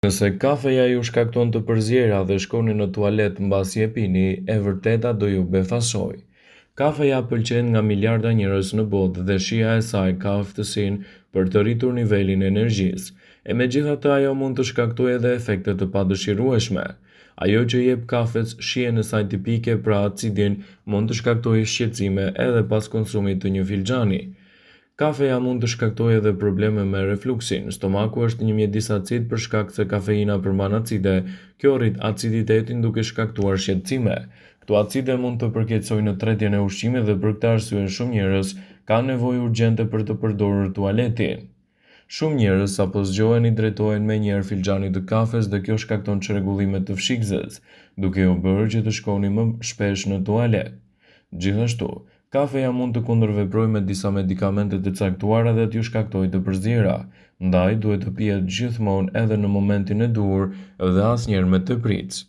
Nëse kafeja ju shkakton të përzjera dhe shkoni në tualet mbasi e pini, e vërteta do ju befasoj. Kafeja pëlqen nga miliarda njerëz në botë dhe shija e saj ka aftësinë për të rritur nivelin e energjisë. Megjithatë, ajo mund të shkaktojë edhe efekte të padëshirueshme. Ajo që jep kafes shijen e saj tipike, pra acidin, mund të shkaktojë shqetësime edhe pas konsumit të një filxhani. Kafeja mund të shkaktojë edhe probleme me refluksin. Stomaku është një mjedis acid për shkak se kafeina përmban acide. Kjo rrit aciditetin duke shkaktuar shqetësime. Këto acide mund të përkeqësojnë në tretjen e ushqimit dhe për këtë arsye shumë njerëz kanë nevojë urgjente për të përdorur tualetin. Shumë njerëz sapo zgjohen i drejtohen menjëherë filxhanit të kafes dhe kjo shkakton çrregullime të fshikëzes, duke u bërë që të shkoni më shpesh në tualet. Gjithashtu, kafeja mund të kundërveprojë me disa medikamente të caktuara dhe t'ju shkaktojë të përzjera, ndaj duhet të pihet gjithmonë edhe në momentin e duhur dhe asnjëherë me tepritës.